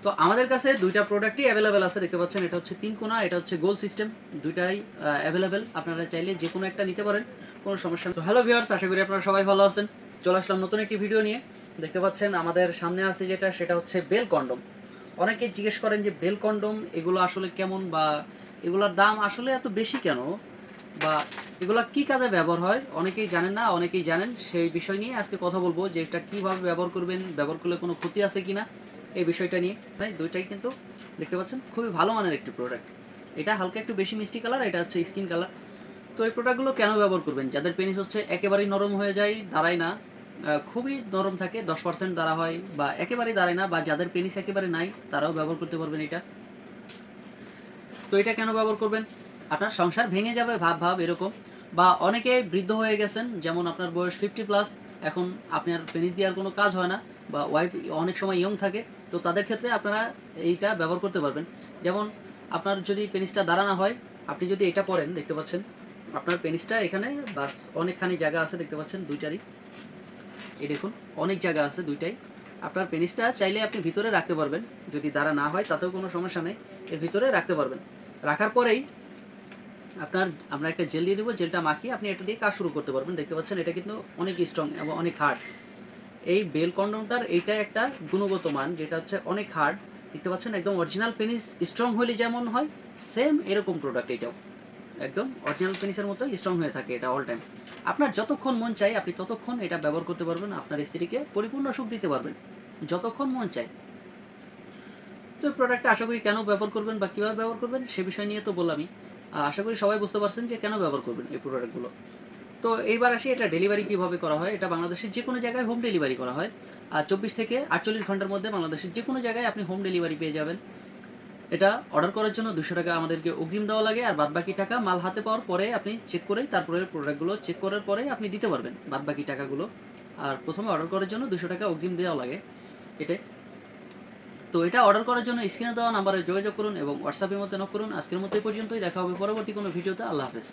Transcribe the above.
তো আমাদের কাছে দুইটা প্রোডাক্টই অ্যাভেলেবেল আছে, দেখতে পাচ্ছেন। এটা হচ্ছে 3 কোণা, এটা হচ্ছে গোল সিস্টেম। দুইটাই অ্যাভেলেবেল, আপনারা চাইলে যে কোনো একটা নিতে পারেন, কোনো সমস্যা নেই। তো হ্যালো ভিউয়ার্স, আশা করি আপনারা সবাই ভালো আছেন। চলে আসলাম নতুন একটি ভিডিও নিয়ে। দেখতে পাচ্ছেন আমাদের সামনে আছে যেটা, সেটা হচ্ছে বেল কন্ডম। অনেকে জিজ্ঞেস করেন যে বেল কন্ডম এগুলো আসলে কেমন, বা এগুলোর দাম আসলে এত বেশি কেন, বা এগুলা কি কাজে ব্যবহার হয়, অনেকেই জানেন না, অনেকেই জানেন। সেই বিষয় নিয়ে আজকে কথা বলবো, যে এটা কীভাবে ব্যবহার করবেন, ব্যবহার করলে কোনো ক্ষতি আছে কিনা, এই বিষয়টা নিয়ে। তাই দুইটাই কিন্তু দেখতে পাচ্ছেন খুবই ভালো মানের একটি প্রোডাক্ট। এটা হালকা একটু বেশি মিষ্টি কালার, এটা হচ্ছে স্কিন কালার। তো এই প্রোডাক্টগুলো কেন ব্যবহার করবেন? যাদের পেনিস হচ্ছে একেবারেই নরম হয়ে যায়, দাঁড়ায় না, খুবই নরম থাকে, 10% দাঁড়া হয়, বা একেবারেই দাঁড়ায় না, বা যাদের পেনিস একেবারে নাই তারাও ব্যবহার করতে পারবেন এটা। তো এটা কেন ব্যবহার করবেন? আপনার সংসার ভেঙে যাবে ভাব ভাব এরকম, বা অনেকে বৃদ্ধ হয়ে গেছেন, যেমন আপনার বয়স 50+, এখন আপনার পেনিস দিয়ে আর কোনো কাজ হয় না, বা ওয়াইফ অনেক সময় ইয়ং থাকে, তো তাদের ক্ষেত্রে আপনারা এইটা ব্যবহার করতে পারবেন। যেমন আপনার যদি পেনিসটা দাঁড়ানো হয়, আপনি যদি এটা পরেন, দেখতে পাচ্ছেন আপনার পেনিসটা এখানে বাস অনেকখানি জায়গা আছে, দেখতে পাচ্ছেন দুইটারই। এই দেখুন, অনেক জায়গা আছে দুইটাই। আপনার পেনিসটা চাইলে আপনি ভিতরে রাখতে পারবেন, যদি দাঁড়া না হয় তাতেও কোনো সমস্যা নেই, এর ভিতরে রাখতে পারবেন। রাখার পরেই আমরা একটা জেল দিয়ে দেবো, জেলটা মাখিয়ে আপনি এটা দিয়ে কাজ শুরু করতে পারবেন। দেখতে পাচ্ছেন এটা কিন্তু অনেক স্ট্রং এবং অনেক হার্ড। এই বেল কন্ডমটার এইটা একটা গুণগত মান, যেটা হচ্ছে অনেক হার্ড। দেখতে পাচ্ছেন একদম অরিজিনাল পেনিস স্ট্রং হলে যেমন হয়, সেম এরকম প্রোডাক্ট এটাও একদম অরিজিনাল পেনিসের মতো স্ট্রং হয়ে থাকে এটা অল টাইম। আপনার যতক্ষণ মন চাই আপনি ততক্ষণ এটা ব্যবহার করতে পারবেন, আপনার স্ত্রীকে পরিপূর্ণ সুখ দিতে পারবেন যতক্ষণ মন চায়। তো এই প্রোডাক্টটা আশা করি কেন ব্যবহার করবেন বা কীভাবে ব্যবহার করবেন সে বিষয় নিয়ে তো বললামই। আশা করি সবাই বুঝতে পারছেন যে কেন ব্যবহার করবেন এই প্রোডাক্টগুলো। তো এইবার আসি, এটা ডেলিভারি কীভাবে করা হয়। এটা বাংলাদেশের যে কোনো জায়গায় হোম ডেলিভারি করা হয়। 24 থেকে 48 ঘন্টার মধ্যে বাংলাদেশের যে কোনো জায়গায় আপনি হোম ডেলিভারি পেয়ে যাবেন। এটা অর্ডার করার জন্য 200 টাকা আমাদেরকে অগ্রিম দেওয়া লাগে, আর বাদবাকি টাকা মাল হাতে পাওয়ার পরে আপনি চেক করেই, তারপরে প্রোডাক্টগুলো চেক করার পরে আপনি দিতে পারবেন বাদবাকি টাকাগুলো। আর প্রথমে অর্ডার করার জন্য 200 টাকা অগ্রিম দেওয়া লাগে এটাই। তো এটা অর্ডার করার জন্য স্ক্রিনে দেওয়া নাম্বারে যোগাযোগ করুন এবং হোয়াটসঅ্যাপের মধ্যে নক করুন। আজকের মতো এই পর্যন্তই, দেখা হবে পরবর্তী কোনো ভিডিওতে। আল্লাহ হাফেজ।